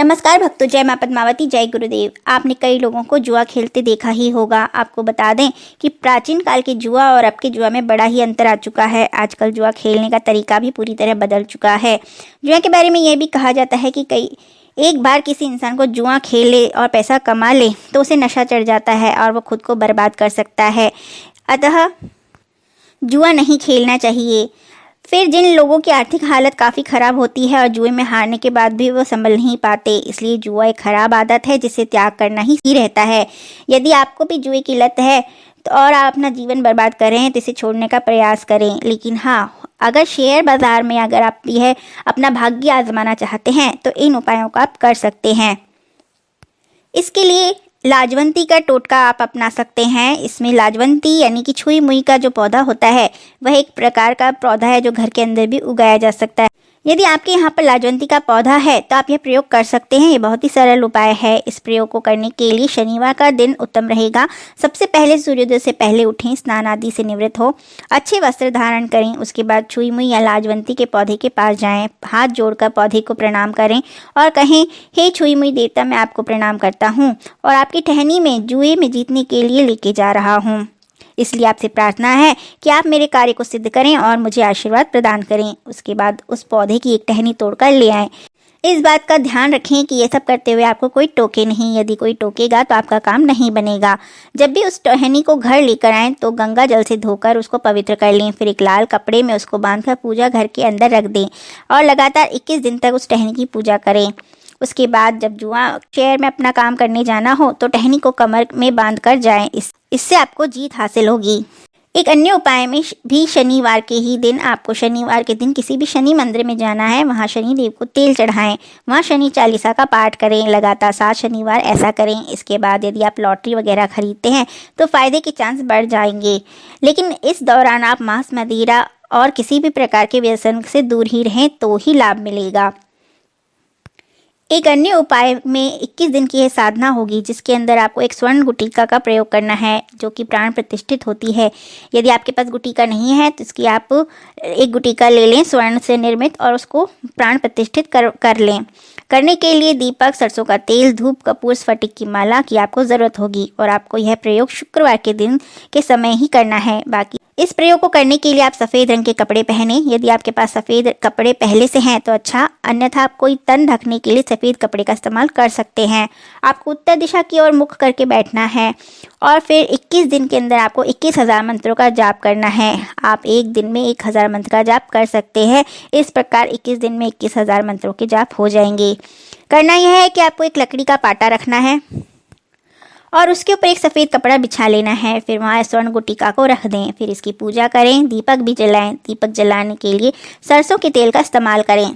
नमस्कार भक्तों, जय मां पद्मावती, जय गुरुदेव। आपने कई लोगों को जुआ खेलते देखा ही होगा। आपको बता दें कि प्राचीन काल के जुआ और अब के जुआ में बड़ा ही अंतर आ चुका है। आजकल जुआ खेलने का तरीका भी पूरी तरह बदल चुका है। जुआ के बारे में यह भी कहा जाता है कि एक बार किसी इंसान को जुआ खेले और पैसा कमा ले तो उसे नशा चढ़ जाता है और वो खुद को बर्बाद कर सकता है। अतः जुआ नहीं खेलना चाहिए। फिर जिन लोगों की आर्थिक हालत काफ़ी ख़राब होती है और जुए में हारने के बाद भी वो संभल नहीं पाते, इसलिए जुआ एक ख़राब आदत है जिसे त्याग करना ही रहता है। यदि आपको भी जुए की लत है तो और आप अपना जीवन बर्बाद कर रहे हैं तो इसे छोड़ने का प्रयास करें। लेकिन हाँ, अगर शेयर बाज़ार में अगर आप यह अपना भाग्य आजमाना चाहते हैं तो इन उपायों का आप कर सकते हैं। इसके लिए लाजवंती का टोटका आप अपना सकते हैं। इसमें लाजवंती यानी कि छुई मुई का जो पौधा होता है वह एक प्रकार का पौधा है जो घर के अंदर भी उगाया जा सकता है। यदि आपके यहाँ पर लाजवंती का पौधा है तो आप यह प्रयोग कर सकते हैं। ये बहुत ही सरल उपाय है। इस प्रयोग को करने के लिए शनिवार का दिन उत्तम रहेगा। सबसे पहले सूर्योदय से पहले उठें, स्नान आदि से निवृत्त हो, अच्छे वस्त्र धारण करें। उसके बाद छुई मुई या लाजवंती के पौधे के पास जाएं, हाथ जोड़कर पौधे को प्रणाम करें और कहें, हे छुई मुई देवता, मैं आपको प्रणाम करता हूँ और आपकी टहनी में जुए में जीतने के लिए लेके जा रहा हूँ। इसलिए आपसे प्रार्थना है कि आप मेरे कार्य को सिद्ध करें और मुझे आशीर्वाद प्रदान करें। उसके बाद उस पौधे की एक टहनी तोड़कर ले आएं। इस बात का ध्यान रखें कि ये सब करते हुए आपको कोई टोके नहीं। यदि कोई टोकेगा तो आपका काम नहीं बनेगा। जब भी उस टहनी को घर लेकर आएं तो गंगा जल से धोकर उसको पवित्र कर लें। फिर एक लाल कपड़े में उसको बांधकर पूजा घर के अंदर रख दें और लगातार 21 दिन तक उस टहनी की पूजा करें। उसके बाद जब जुआ शेयर में अपना काम करने जाना हो तो टहनी को कमर में बांध कर जाएं। इससे आपको जीत हासिल होगी। एक अन्य उपाय में भी शनिवार के ही दिन आपको शनिवार के दिन किसी भी शनि मंदिर में जाना है। वहाँ शनि देव को तेल चढ़ाएं, वहाँ शनि चालीसा का पाठ करें। लगातार 7 शनिवार ऐसा करें। इसके बाद यदि आप लॉटरी वगैरह खरीदते हैं तो फ़ायदे के चांस बढ़ जाएंगे। लेकिन इस दौरान आप मांस, मदिरा और किसी भी प्रकार के व्यसन से दूर ही रहें तो ही लाभ मिलेगा। एक अन्य उपाय में 21 दिन की यह साधना होगी जिसके अंदर आपको एक स्वर्ण गुटिका का प्रयोग करना है जो कि प्राण प्रतिष्ठित होती है। यदि आपके पास गुटिका नहीं है तो इसकी आप एक गुटिका ले लें स्वर्ण से निर्मित और उसको प्राण प्रतिष्ठित कर लें। करने के लिए दीपक, सरसों का तेल, धूप, कपूर, स्फटिक की माला की आपको ज़रूरत होगी और आपको यह प्रयोग शुक्रवार के दिन के समय ही करना है। बाकी इस प्रयोग को करने के लिए आप सफ़ेद रंग के कपड़े पहने। यदि आपके पास सफ़ेद कपड़े पहले से हैं तो अच्छा, अन्यथा आप कोई तन ढकने के लिए सफ़ेद कपड़े का इस्तेमाल कर सकते हैं। आपको उत्तर दिशा की ओर मुख करके बैठना है और फिर 21 दिन के अंदर आपको 21,000 मंत्रों का जाप करना है। आप एक दिन में 1,000 मंत्र का जाप कर सकते हैं। इस प्रकार 21 दिन में 21,000 मंत्रों के जाप हो जाएंगे। करना यह है कि आपको एक लकड़ी का पाटा रखना है और उसके ऊपर एक सफ़ेद कपड़ा बिछा लेना है। फिर वहाँ स्वर्ण गुटिका को रख दें। फिर इसकी पूजा करें, दीपक भी जलाएं। दीपक जलाने के लिए सरसों के तेल का इस्तेमाल करें।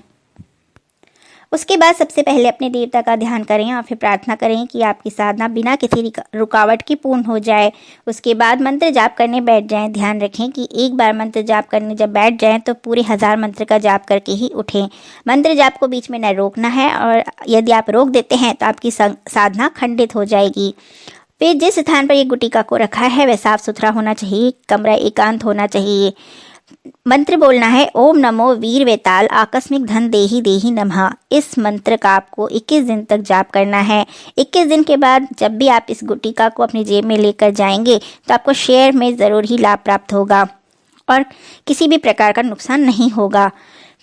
उसके बाद सबसे पहले अपने देवता का ध्यान करें और फिर प्रार्थना करें कि आपकी साधना बिना किसी रुकावट की पूर्ण हो जाए। उसके बाद मंत्र जाप करने बैठ जाएं। ध्यान रखें कि एक बार मंत्र जाप करने जब बैठ जाएं तो पूरे 1000 मंत्र का जाप करके ही उठें। मंत्र जाप को बीच में न रोकना है और यदि आप रोक देते हैं तो आपकी साधना खंडित हो जाएगी। फिर जिस स्थान पर ये गुटिका को रखा है वह साफ सुथरा होना चाहिए, कमरा एकांत होना चाहिए। मंत्र बोलना है, ओम नमो वीर वेताल आकस्मिक धन देही देही नमः। इस मंत्र का आपको 21 दिन तक जाप करना है। 21 दिन के बाद जब भी आप इस गुटिका को अपनी जेब में लेकर जाएंगे तो आपको शेयर में ज़रूर ही लाभ प्राप्त होगा और किसी भी प्रकार का नुकसान नहीं होगा।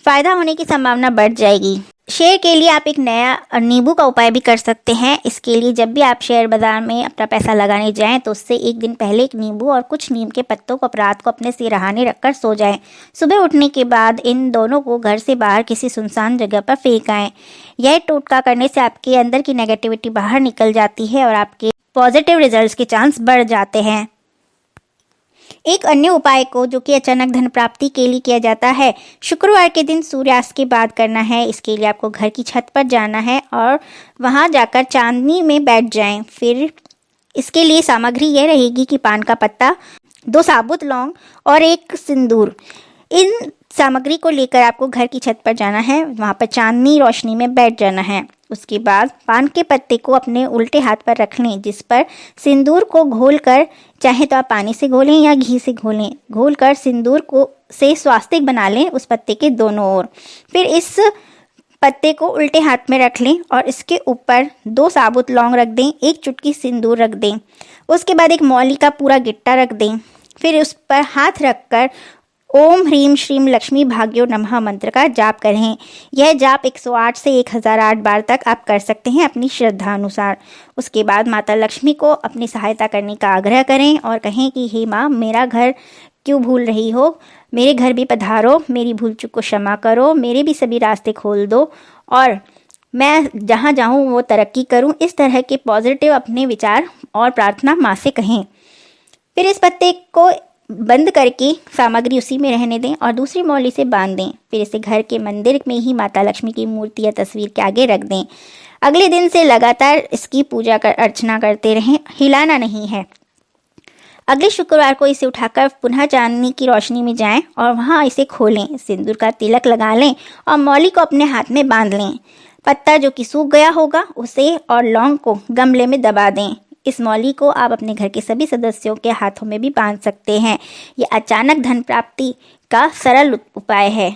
फ़ायदा होने की संभावना बढ़ जाएगी। शेयर के लिए आप एक नया नींबू का उपाय भी कर सकते हैं। इसके लिए जब भी आप शेयर बाजार में अपना पैसा लगाने जाएं तो उससे एक दिन पहले एक नींबू और कुछ नीम के पत्तों को रात को अपने सिरहाने रखकर सो जाएं। सुबह उठने के बाद इन दोनों को घर से बाहर किसी सुनसान जगह पर फेंक आएं। यह टोटका करने से आपके अंदर की नेगेटिविटी बाहर निकल जाती है और आपके पॉजिटिव रिजल्ट्स के चांस बढ़ जाते हैं। एक अन्य उपाय को जो कि अचानक धन प्राप्ति के लिए किया जाता है, शुक्रवार के दिन सूर्यास्त के बाद करना है। इसके लिए आपको घर की छत पर जाना है और वहां जाकर चांदनी में बैठ जाएं। फिर इसके लिए सामग्री यह रहेगी कि पान का पत्ता, 2 साबुत लौंग और एक सिंदूर। इन सामग्री को लेकर आपको घर की छत पर जाना है, वहाँ पर चांदनी रोशनी में बैठ जाना है। उसके बाद पान के पत्ते को अपने उल्टे हाथ पर रख लें जिस पर सिंदूर को घोलकर, चाहे तो आप पानी से घोलें या घी से घोलकर सिंदूर को से स्वास्तिक बना लें उस पत्ते के दोनों ओर। फिर इस पत्ते को उल्टे हाथ में रख लें और इसके ऊपर 2 साबुत लौंग रख दें, 1 चुटकी सिंदूर रख दें। उसके बाद एक मौली का पूरा गिट्टा रख दें। फिर उस पर हाथ रखकर ओम ह्रीम श्रीम लक्ष्मी भाग्यो नमः मंत्र का जाप करें। यह जाप 108 से 1008 बार तक आप कर सकते हैं अपनी श्रद्धा अनुसार। उसके बाद माता लक्ष्मी को अपनी सहायता करने का आग्रह करें और कहें कि हे माँ, मेरा घर क्यों भूल रही हो, मेरे घर भी पधारो, मेरी भूल चूक को क्षमा करो, मेरे भी सभी रास्ते खोल दो और मैं जहाँ जाऊँ वो तरक्की करूँ। इस तरह के पॉजिटिव अपने विचार और प्रार्थना माँ से कहें। फिर इस पत्ते को बंद करके सामग्री उसी में रहने दें और दूसरी मौली से बांध दें। फिर इसे घर के मंदिर में ही माता लक्ष्मी की मूर्ति या तस्वीर के आगे रख दें। अगले दिन से लगातार इसकी पूजा अर्चना करते रहें, हिलाना नहीं है। अगले शुक्रवार को इसे उठाकर पुनः चांदनी की रोशनी में जाएं और वहां इसे खोलें, सिंदूर का तिलक लगा लें और मौली को अपने हाथ में बांध लें। पत्ता जो कि सूख गया होगा उसे और लौंग को गमले में दबा दें। इस मौली को आप अपने घर के सभी सदस्यों के हाथों में भी बांध सकते हैं। यह अचानक धन प्राप्ति का सरल उपाय है।